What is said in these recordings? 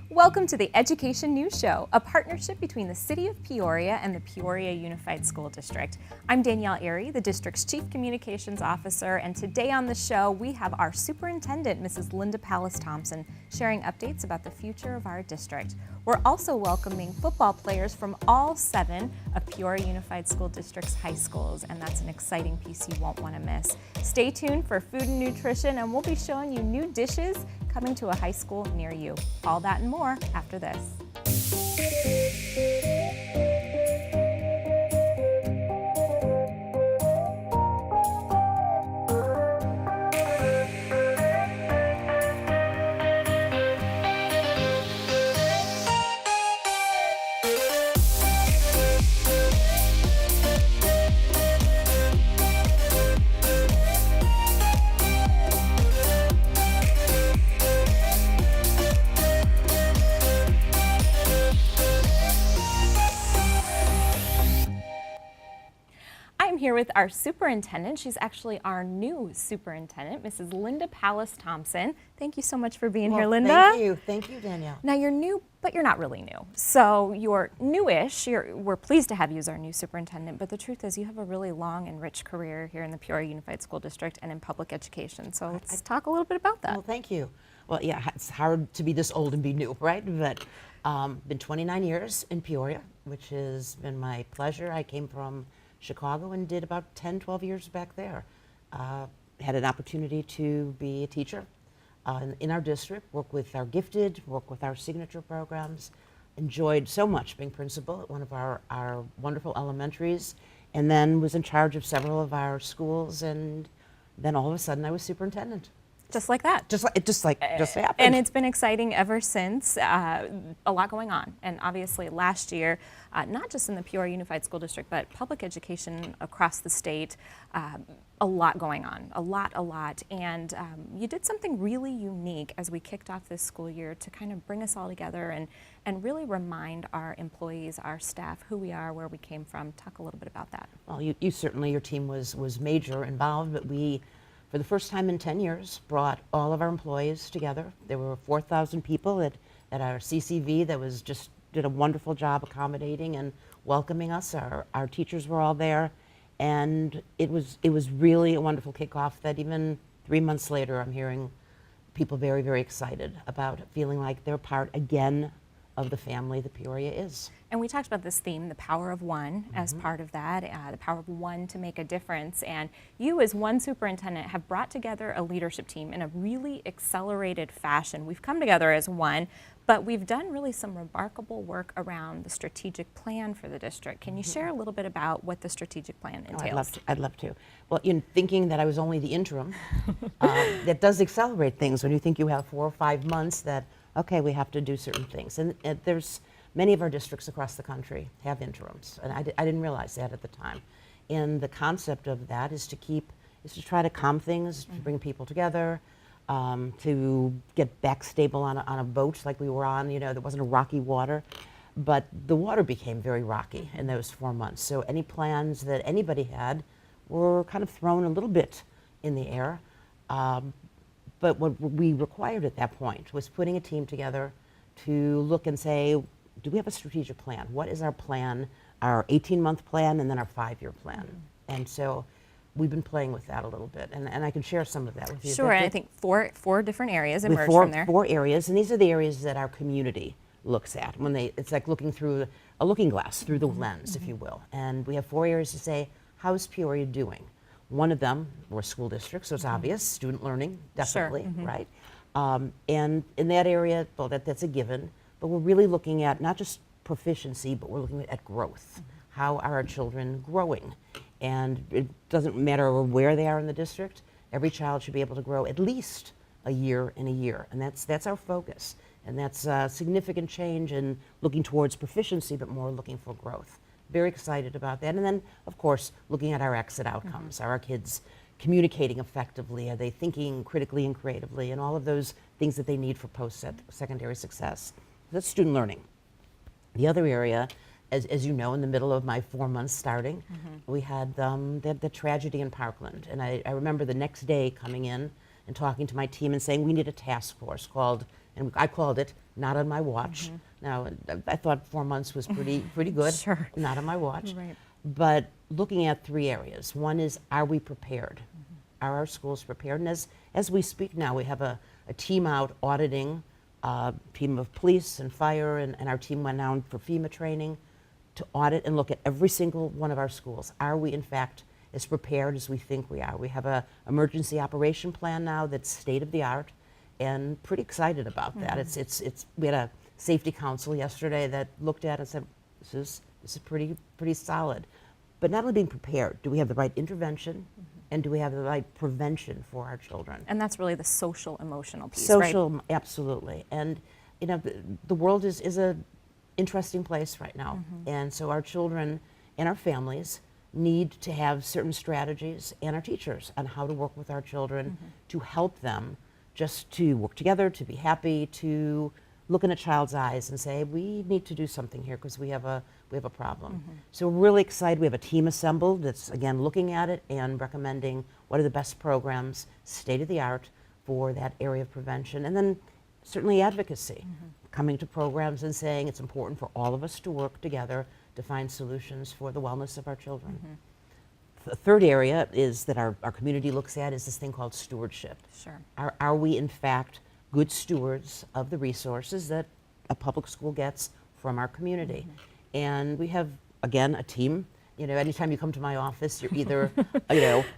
Welcome to the Education News Show, a partnership between the City of Peoria and the Peoria Unified School District. I'm Danielle Airy, the district's Chief Communications Officer, and today on the show we have our Superintendent, Mrs. Linda Pallas Thompson, sharing updates about the future of our district. We're also welcoming football players from all 7 of Peoria Unified School District's high schools, and that's an exciting piece you won't want to miss. Stay tuned for food and nutrition, and we'll be showing you new dishes coming to a high school near you. All that and more after this. Here with our superintendent. She's actually our new superintendent, Mrs. Linda Pallas Thompson. Thank you so much for being here, Linda. Thank you, Danielle. Now you're new, but you're not really new. So you're newish. We're pleased to have you as our new superintendent, but the truth is you have a really long and rich career here in the Peoria Unified School District and in public education. So let's talk a little bit about that. Well, thank you. Well, yeah, it's hard to be this old and be new, right? But been 29 years in Peoria, which has been my pleasure. I came from Chicago and did about 10, 12 years back there. Had an opportunity to be a teacher in our district, work with our gifted, work with our signature programs. Enjoyed so much being principal at one of our wonderful elementaries, and then was in charge of several of our schools, and then all of a sudden I was superintendent. Just like that. Just happened. And it's been exciting ever since. A lot going on. And obviously last year, not just in the Peoria Unified School District, but public education across the state, a lot going on. A lot. And you did something really unique as we kicked off this school year to kind of bring us all together and really remind our employees, our staff, who we are, where we came from. Talk a little bit about that. Well, you certainly, your team was major involved, but we, for the first time in 10 years, brought all of our employees together. There were 4,000 people at our CCV that did a wonderful job accommodating and welcoming us. Our teachers were all there, and it was really a wonderful kickoff that even 3 months later, I'm hearing people very, very excited about feeling like they're part again of the family that Peoria is. And we talked about this theme, the power of one, as part of that, the power of one to make a difference. And you, as one superintendent, have brought together a leadership team in a really accelerated fashion. We've come together as one, but we've done really some remarkable work around the strategic plan for the district. Can you share a little bit about what the strategic plan entails? I'd love to. Well, in thinking that I was only the interim, that does accelerate things when you think you have 4 or 5 months that, okay, we have to do certain things. And there's many of our districts across the country have interims, and I didn't realize that at the time. And the concept of that is to try to calm things, to bring people together, to get back stable on a boat like we were on, there wasn't a rocky water. But the water became very rocky in those 4 months. So any plans that anybody had were kind of thrown a little bit in the air. But what we required at that point was putting a team together to look and say, do we have a strategic plan? What is our plan, our 18-month plan, and then our 5-year plan? And so we've been playing with that a little bit, and I can share some of that with you. Sure, and I think four different areas emerged from there. 4 areas, and these are the areas that our community looks at. It's like looking through a looking glass, through the lens, if you will. And we have 4 areas to say, how's Peoria doing? One of them, we're a school district, so it's obvious, student learning, definitely, right? And in that area, well, that's a given, but we're really looking at not just proficiency, but we're looking at growth. How are our children growing? And it doesn't matter where they are in the district, every child should be able to grow at least a year in a year, and that's our focus. And that's a significant change in looking towards proficiency, but more looking for growth. Very excited about that. And then, of course, looking at our exit outcomes. Are our kids communicating effectively? Are they thinking critically and creatively? And all of those things that they need for post-secondary success. That's student learning. The other area, as you know, in the middle of my 4 months starting, we had the tragedy in Parkland. And I remember the next day coming in and talking to my team and saying we need a task force called, and I called it Not on My Watch. Now, I thought 4 months was pretty good. Sure. Not on my watch. Right. But looking at 3 areas. One is, are we prepared? Are our schools prepared? And as we speak now, we have a team out auditing, team of police and fire, and our team went down for FEMA training to audit and look at every single one of our schools. Are we, in fact, as prepared as we think we are? We have an emergency operation plan now that's state of the art, and pretty excited about that. We had a safety council yesterday that looked at it and said, this is pretty solid. But not only being prepared, do we have the right intervention, and do we have the right prevention for our children? And that's really the social emotional piece, right? Social, absolutely. And the world is a interesting place right now, and so our children and our families need to have certain strategies, and our teachers, on how to work with our children to help them just to work together, to be happy, to look in a child's eyes and say, we need to do something here because we have a problem. So we're really excited. We have a team assembled that's, again, looking at it and recommending what are the best programs, state of the art, for that area of prevention. And then certainly advocacy, coming to programs and saying it's important for all of us to work together to find solutions for the wellness of our children. The third area is that our community looks at is this thing called stewardship. Sure. Are we, in fact, good stewards of the resources that a public school gets from our community? And we have, again, a team. Anytime you come to my office, you're either,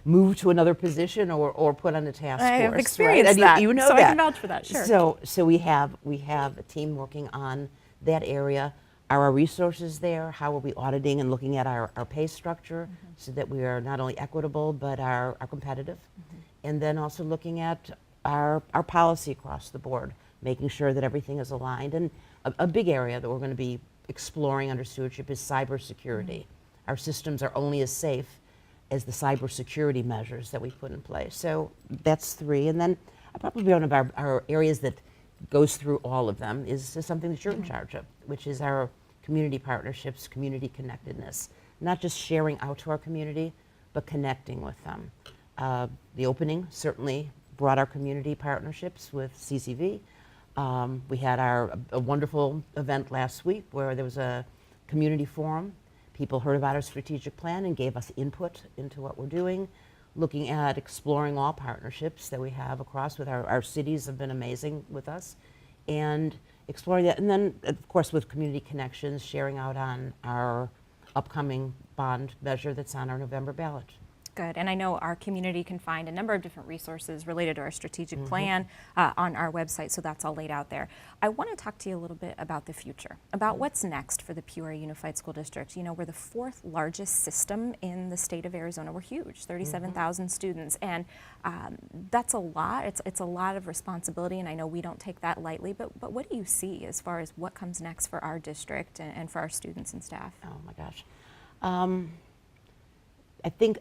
moved to another position or put on a task force. I have experienced that, you know so that. I can vouch for that, sure. So we have a team working on that area. Are our resources there? How are we auditing and looking at our pay structure so that we are not only equitable but are competitive? And then also looking at our policy across the board, making sure that everything is aligned. And a big area that we're going to be exploring under stewardship is cybersecurity. Our systems are only as safe as the cybersecurity measures that we put in place. So that's 3. And then probably one of our areas that goes through all of them is something that you're in charge of, which is our community partnerships, community connectedness. Not just sharing out to our community, but connecting with them. The opening certainly brought our community partnerships with CCV. We had a wonderful event last week where there was a community forum. People heard about our strategic plan and gave us input into what we're doing, looking at exploring all partnerships that we have across with our cities have been amazing with us, and exploring that. And then, of course, with Community Connections, sharing out on our upcoming bond measure that's on our November ballot. Good. And I know our community can find a number of different resources related to our strategic plan on our website, so that's all laid out there. I want to talk to you a little bit about the future, about what's next for the Peoria Unified School District. We're the 4th largest system in the state of Arizona. We're huge, 37,000 students, and that's a lot. It's a lot of responsibility, and I know we don't take that lightly, but what do you see as far as what comes next for our district and for our students and staff? Oh my gosh. I think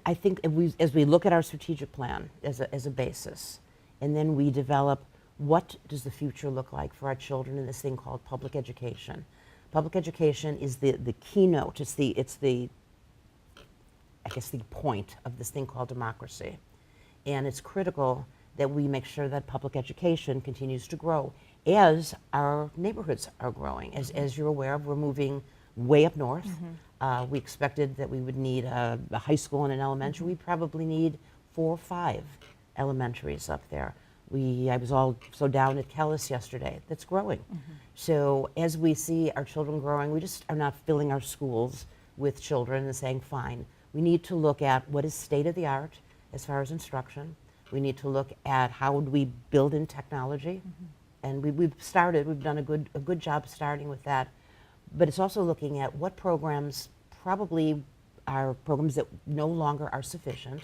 as we look at our strategic plan as a basis, and then we develop what does the future look like for our children in this thing called public education. Public education is the keynote. It's the point of this thing called democracy, and it's critical that we make sure that public education continues to grow as our neighborhoods are growing. As you're aware of, we're moving way up north. We expected that we would need a high school and an elementary. We probably need 4 or 5 elementaries up there. I was all so down at Kellis yesterday. That's growing. So as we see our children growing, we just are not filling our schools with children and saying, fine, we need to look at what is state of the art as far as instruction. We need to look at how would we build in technology. And we've done a good job starting with that. But it's also looking at what programs probably are programs that no longer are sufficient,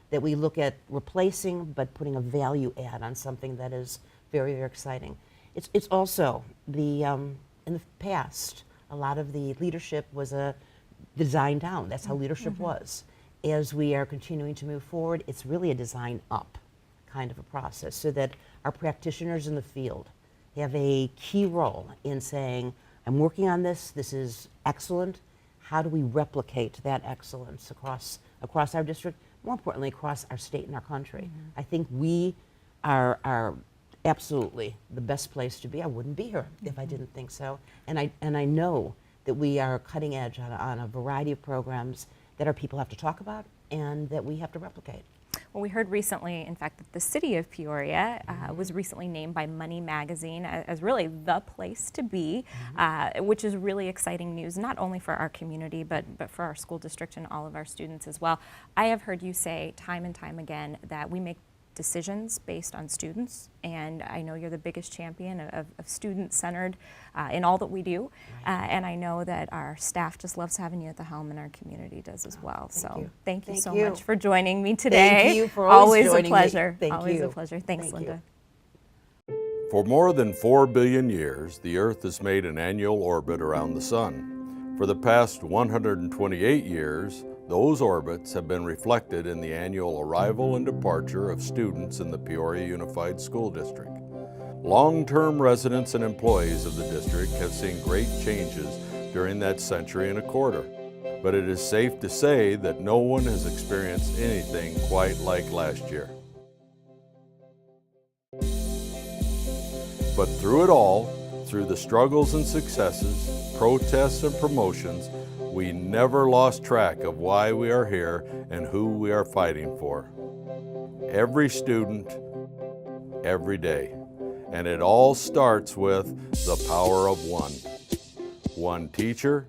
that we look at replacing but putting a value add on something that is very, very exciting. It's also in the past, a lot of the leadership was a design down. That's how leadership was. As we are continuing to move forward, it's really a design up kind of a process, so that our practitioners in the field have a key role in saying, I'm working on this is excellent. How do we replicate that excellence across our district, more importantly, across our state and our country? I think we are absolutely the best place to be. I wouldn't be here if I didn't think so. And I know that we are cutting edge on a variety of programs that our people have to talk about and that we have to replicate. Well, we heard recently, in fact, that the city of Peoria was recently named by Money Magazine as really the place to be, which is really exciting news, not only for our community, but for our school district and all of our students as well. I have heard you say time and time again that we make decisions based on students, and I know you're the biggest champion of student-centered in all that we do, and I know that our staff just loves having you at the helm, and our community does as well. Thank you so much for joining me today. Thank you for always joining a pleasure. Me. Always a pleasure. Thanks, Linda. For more than 4 billion years, the Earth has made an annual orbit around the Sun. For the past 128 years, those orbits have been reflected in the annual arrival and departure of students in the Peoria Unified School District. Long-term residents and employees of the district have seen great changes during that century and a quarter, but it is safe to say that no one has experienced anything quite like last year. But through it all, through the struggles and successes, protests and promotions, we never lost track of why we are here and who we are fighting for. Every student, every day. And it all starts with the power of one. One teacher,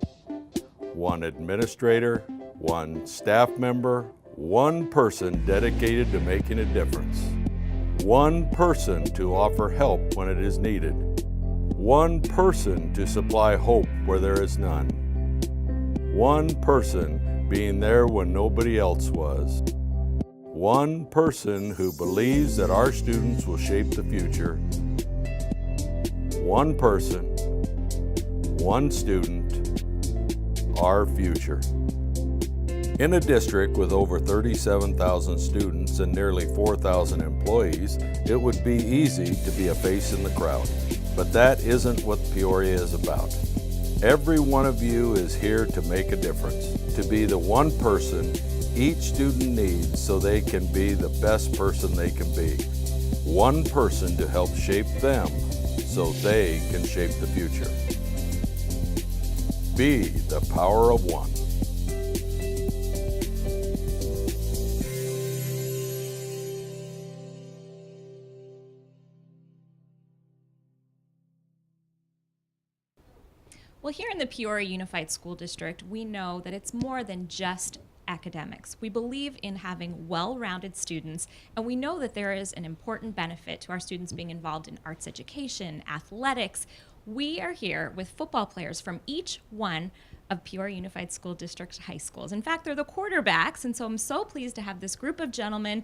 one administrator, one staff member, one person dedicated to making a difference. One person to offer help when it is needed. One person to supply hope where there is none. One person being there when nobody else was. One person who believes that our students will shape the future. One person, one student, our future. In a district with over 37,000 students and nearly 4,000 employees, it would be easy to be a face in the crowd. But that isn't what Peoria is about. Every one of you is here to make a difference, to be the one person each student needs so they can be the best person they can be. One person to help shape them so they can shape the future. Be the power of one. Well, here in the Peoria Unified School District, we know that it's more than just academics. We believe in having well-rounded students, and we know that there is an important benefit to our students being involved in arts education, athletics. We are here with football players from each one of Peoria Unified School District high schools. In fact, they're the quarterbacks, and so I'm so pleased to have this group of gentlemen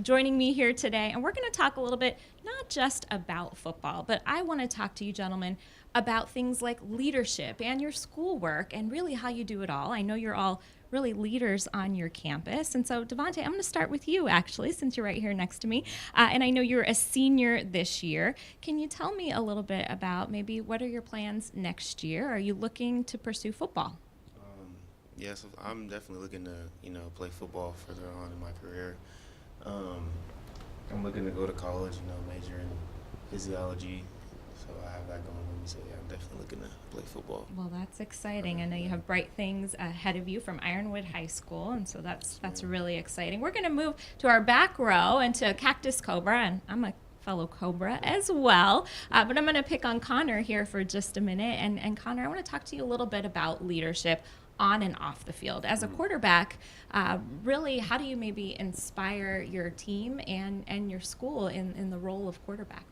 joining me here today, and we're going to talk a little bit not just about football, but I want to talk to you gentlemen about things like leadership and your schoolwork and really how you do it all. I know you're all really leaders on your campus. And so, Devontae, I'm going to start with you, actually, since you're right here next to me. And I know you're a senior this year. Can you tell me a little bit about maybe what are your plans next year? Are you looking to pursue football? Yes, I'm definitely looking to, play football further on in my career. I'm looking to go to college, major in physiology. So I have that going with me. So yeah, I'm definitely looking to play football. Well, that's exciting. I know you have bright things ahead of you from Ironwood High School, and so that's really exciting. We're going to move to our back row and to Cactus Cobra, and I'm a fellow Cobra as well. But I'm going to pick on Connor here for just a minute. And Connor, I want to talk to you a little bit about leadership on and off the field. As a quarterback, really, how do you maybe inspire your team and your school in the role of quarterback?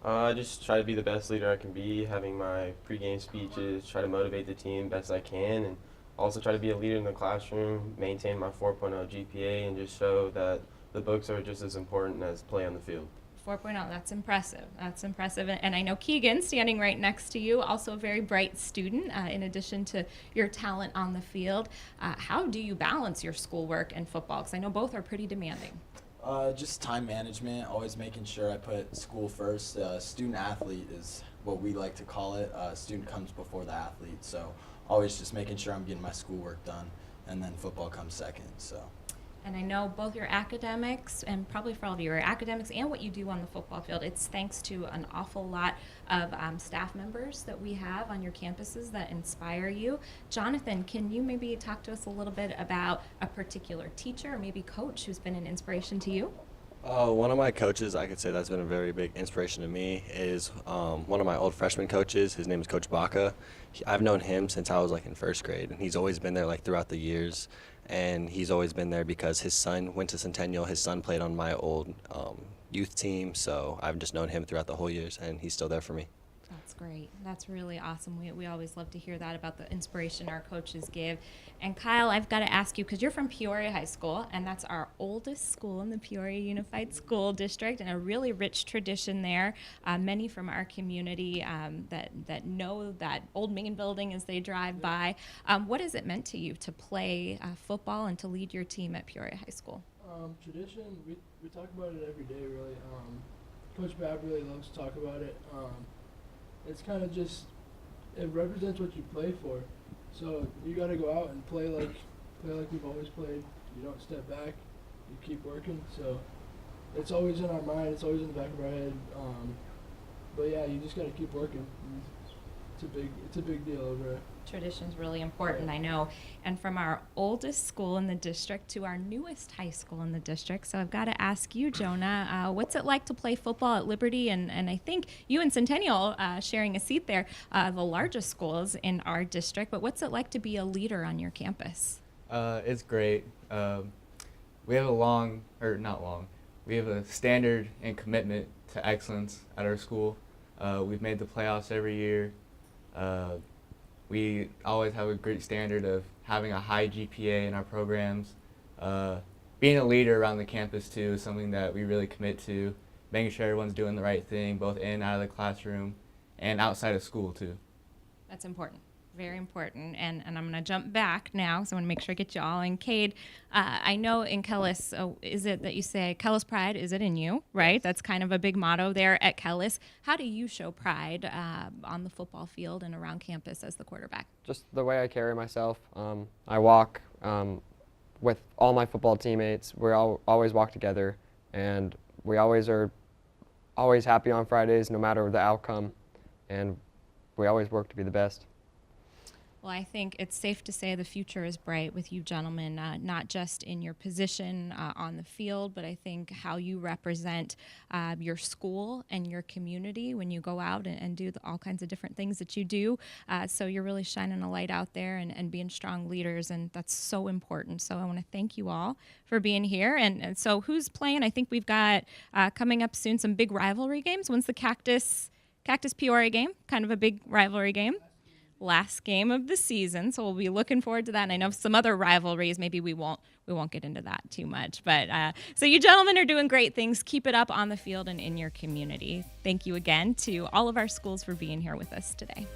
I just try to be the best leader I can be, having my pregame speeches, try to motivate the team best I can, and also try to be a leader in the classroom, maintain my 4.0 GPA, and just show that the books are just as important as play on the field. 4.0, that's impressive. That's impressive. And I know Keegan, standing right next to you, also a very bright student, in addition to your talent on the field. How do you balance your schoolwork and football? Because I know both are pretty demanding. Just time management, always making sure I put school first. Student athlete is what we like to call it. Student comes before the athlete, so always just making sure I'm getting my schoolwork done, and then football comes second. So. And I know both your academics, and probably for all of you, your academics and what you do on the football field, it's thanks to an awful lot of staff members that we have on your campuses that inspire you. Jonathan, can you maybe talk to us a little bit about a particular teacher or maybe coach who's been an inspiration to you? One of my coaches, I could say that's been a very big inspiration to me, is one of my old freshman coaches. His name is Coach Baca. I've known him since I was like in first grade, and he's always been there like throughout the years. And he's always been there because his son went to Centennial. His son played on my old youth team, so I've just known him throughout the whole years, and he's still there for me. That's great. That's really awesome. We always love to hear that about the inspiration our coaches give. And Kyle, I've got to ask you, because you're from Peoria High School, and that's our oldest school in the Peoria Unified School District, and a really rich tradition there. Many from our community that know that old main building as they drive by. What has it meant to you to play football and to lead your team at Peoria High School? Tradition, we talk about it every day, really. Coach Babb really loves to talk about it. It's kind of just, it represents what you play for. So you got to go out and play like we've always played. You don't step back. You keep working. So it's always in our mind. It's always in the back of our head. But yeah, you just got to keep working. It's a big deal over it. Tradition's really important, I know. And from our oldest school in the district to our newest high school in the district. So I've got to ask you, Jonah, what's it like to play football at Liberty? And I think you and Centennial sharing a seat there, the largest schools in our district. But what's it like to be a leader on your campus? It's great. We have we have a standard and commitment to excellence at our school. We've made the playoffs every year. We always have a great standard of having a high GPA in our programs. Being a leader around the campus, too, is something that we really commit to, making sure everyone's doing the right thing, both in and out of the classroom and outside of school, too. That's important. Very important. And I'm going to jump back now, so I want to make sure I get you all. And Cade, I know in Kellis, is it that you say, Kellis pride, is it in you, right? That's kind of a big motto there at Kellis. How do you show pride on the football field and around campus as the quarterback? Just the way I carry myself. I walk with all my football teammates. We always walk together, and we always are happy on Fridays, no matter the outcome, and we always work to be the best. Well, I think it's safe to say the future is bright with you gentlemen, not just in your position on the field, but I think how you represent your school and your community when you go out and do all kinds of different things that you do. So you're really shining a light out there and being strong leaders, and that's so important. So I want to thank you all for being here. And so who's playing? I think we've got coming up soon some big rivalry games. When's the Cactus Peoria game? Kind of a big rivalry game. Last game of the season, so we'll be looking forward to that. And I know some other rivalries, maybe we won't get into that too much. But so you gentlemen are doing great things. Keep it up on the field and in your community. Thank you again to all of our schools for being here with us today.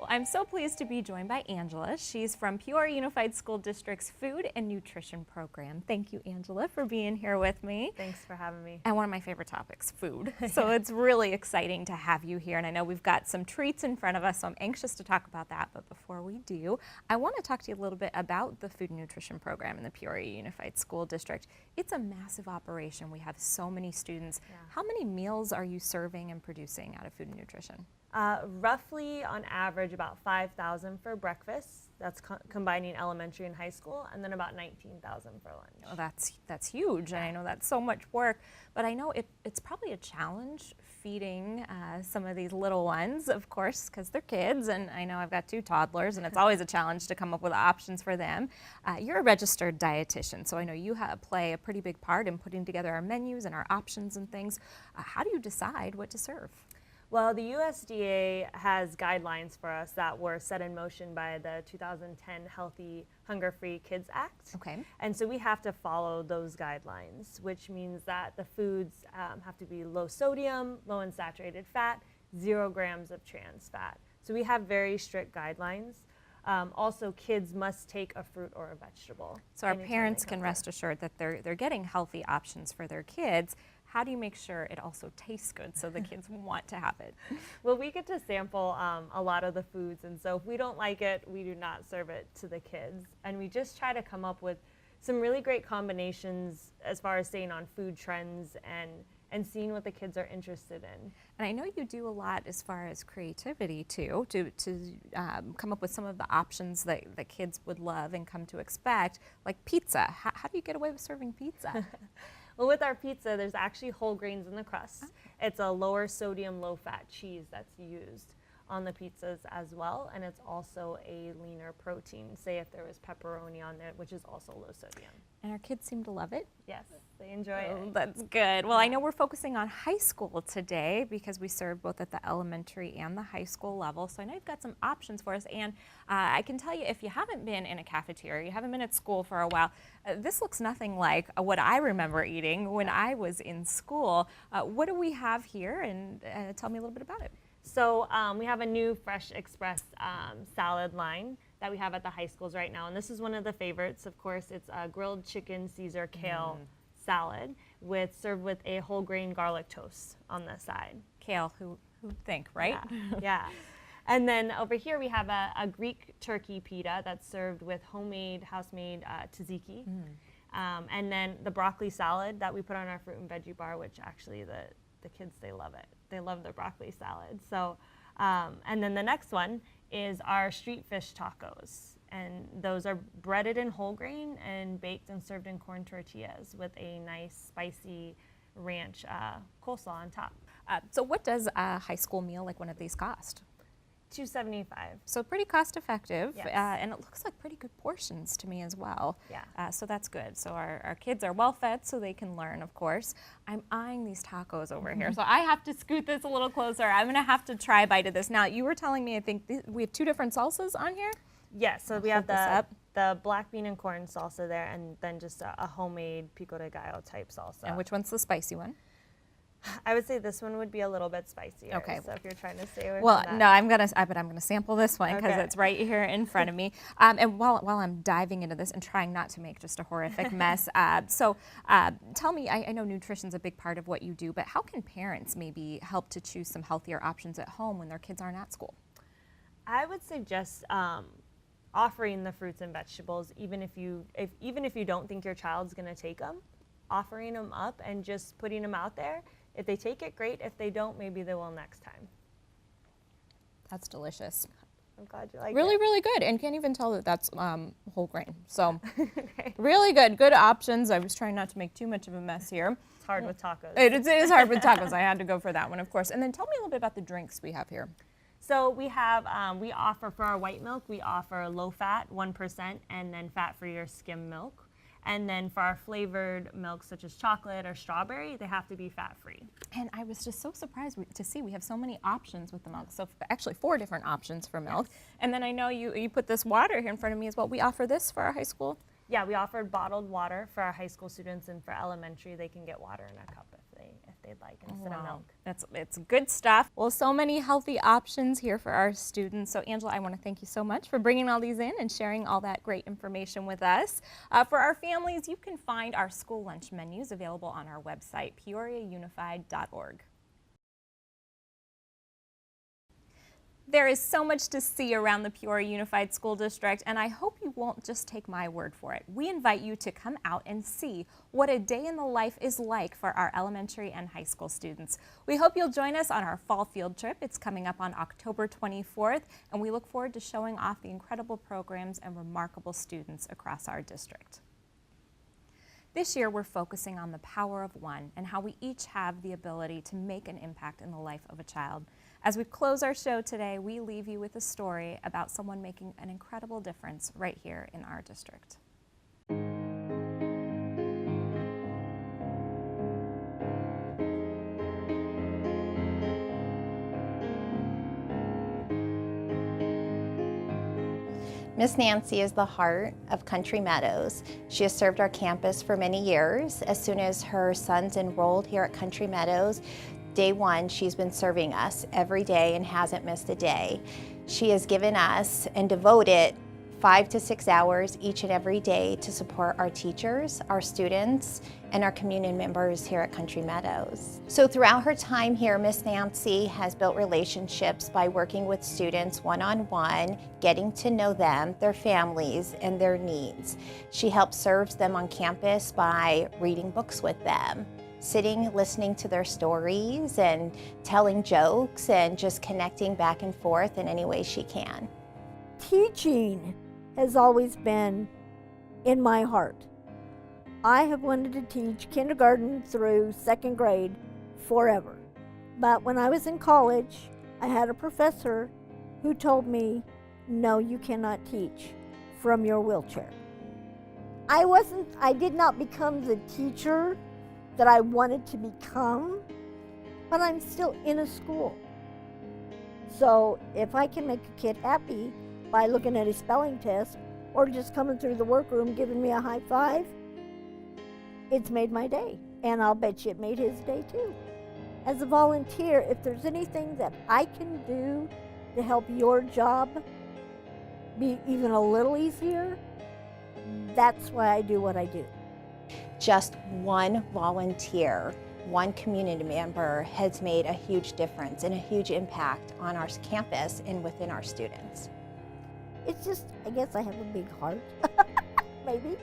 I'm so pleased to be joined by Angela. She's from Peoria Unified School District's Food and Nutrition Program. Thank you, Angela, for being here with me. Thanks for having me. And one of my favorite topics, food. So it's really exciting to have you here. And I know we've got some treats in front of us, so I'm anxious to talk about that. But before we do, I want to talk to you a little bit about the Food and Nutrition Program in the Peoria Unified School District. It's a massive operation. We have so many students. Yeah. How many meals are you serving and producing out of Food and Nutrition? Roughly on average about 5,000 for breakfast. That's combining elementary and high school, and then about 19,000 for lunch. Oh, that's huge, and I know that's so much work, but I know it's probably a challenge feeding some of these little ones, of course, because they're kids, and I know I've got 2 toddlers, and it's always a challenge to come up with options for them. You're a registered dietitian, so I know you play a pretty big part in putting together our menus and our options and things. How do you decide what to serve? Well, the USDA has guidelines for us that were set in motion by the 2010 Healthy Hunger-Free Kids Act. Okay. And so we have to follow those guidelines, which means that the foods have to be low sodium, low in saturated fat, 0 grams of trans fat. So we have very strict guidelines. Also, kids must take a fruit or a vegetable. So our parents can rest assured that they're getting healthy options for their kids. how do you make sure it also tastes good so the kids want to have it? Well, we get to sample a lot of the foods, and so if we don't like it, we do not serve it to the kids. And we just try to come up with some really great combinations as far as staying on food trends and seeing what the kids are interested in. And I know you do a lot as far as creativity too, to come up with some of the options that the kids would love and come to expect, like pizza. How do you get away with serving pizza? Well, with our pizza, there's actually whole grains in the crust. It's a lower sodium, low fat cheese that's used on the pizzas as well, and it's also a leaner protein, say if there was pepperoni on there, which is also low sodium. And our kids seem to love it. Yes, they enjoy it. That's good. Well, I know we're focusing on high school today because we serve both at the elementary and the high school level. So I know you've got some options for us. And I can tell you, if you haven't been in a cafeteria, you haven't been at school for a while, this looks nothing like what I remember eating when I was in school. What do we have here? And tell me a little bit about it. So we have a new Fresh Express salad line that we have at the high schools right now. And this is one of the favorites. Of course, it's a grilled chicken Caesar kale salad served with a whole grain garlic toast on the side. Kale, who'd think, right? Yeah. And then over here we have a Greek turkey pita that's served with homemade, house-made tzatziki. And then the broccoli salad that we put on our fruit and veggie bar, which actually the kids, they love it. They love the broccoli salad. So, and then the next one is our street fish tacos. And those are breaded in whole grain and baked and served in corn tortillas with a nice spicy ranch coleslaw on top. So what does a high school meal like one of these cost? $2.75. So pretty cost effective, Yes. and it looks like pretty good portions to me as well. Yeah. So that's good. So our kids are well fed so they can learn, of course. I'm eyeing these tacos over here, so I have to scoot this a little closer. I'm gonna have to try a bite of this. Now, you were telling me, I think we have 2 different salsas on here? Yes, so we Hold have this the black bean and corn salsa there, and then just a homemade pico de gallo type salsa. And which one's the spicy one? I would say this one would be a little bit spicier. Okay. So if you're trying to stay away Well, from that. no, I'm gonna sample this one because Okay. it's right here in front of me. And while I'm diving into this and trying not to make just a horrific mess, tell me, I know nutrition's a big part of what you do, but how can parents maybe help to choose some healthier options at home when their kids aren't at school? I would suggest offering the fruits and vegetables, even if you don't think your child's going to take them, offering them up and just putting them out there. If they take it, great. If they don't, maybe they will next time. That's delicious. I'm glad you like Really, it. really good, and can't even tell that that's whole grain. So Okay. really good options. I was trying not to make too much of a mess here. It's hard with tacos. It is hard with tacos. I had to go for that one, of course. And then tell me a little bit about the drinks we have here. So we have, we offer for our white milk, we offer low fat, 1%, and then fat-free or skim milk. And then for our flavored milks, such as chocolate or strawberry, they have to be fat-free. And I was just so surprised to see we have so many options with the milk. So actually 4 different options for milk. Yes. And then I know you put this water here in front of me as well. We offer this for our high school? Yeah, we offered bottled water for our high school students, and for elementary, they can get water in a cup if they'd like instead of milk. It's good stuff. Well, so many healthy options here for our students. So Angela, I want to thank you so much for bringing all these in and sharing all that great information with us. For our families, you can find our school lunch menus available on our website, peoriaunified.org. There is so much to see around the Peoria Unified School District, and I hope you won't just take my word for it. We invite you to come out and see what a day in the life is like for our elementary and high school students. We hope you'll join us on our fall field trip. It's coming up on October 24th, and we look forward to showing off the incredible programs and remarkable students across our district. This year, we're focusing on the power of one and how we each have the ability to make an impact in the life of a child. As we close our show today, we leave you with a story about someone making an incredible difference right here in our district. Miss Nancy is the heart of Country Meadows. She has served our campus for many years. As soon as her sons enrolled here at Country Meadows, day one, she's been serving us every day and hasn't missed a day. She has given us and devoted 5 to 6 hours each and every day to support our teachers, our students, and our community members here at Country Meadows. So throughout her time here, Miss Nancy has built relationships by working with students one-on-one, getting to know them, their families, and their needs. She helps serve them on campus by reading books with them, sitting, listening to their stories, and telling jokes, and just connecting back and forth in any way she can. Teaching has always been in my heart. I have wanted to teach kindergarten through 2nd grade forever. But when I was in college, I had a professor who told me, no, you cannot teach from your wheelchair. I did not become the teacher that I wanted to become, but I'm still in a school. So if I can make a kid happy by looking at his spelling test or just coming through the workroom giving me a high five, it's made my day. And I'll bet you it made his day too. As a volunteer, if there's anything that I can do to help your job be even a little easier, that's why I do what I do. Just one volunteer, one community member has made a huge difference and a huge impact on our campus and within our students. It's just, I guess I have a big heart, maybe.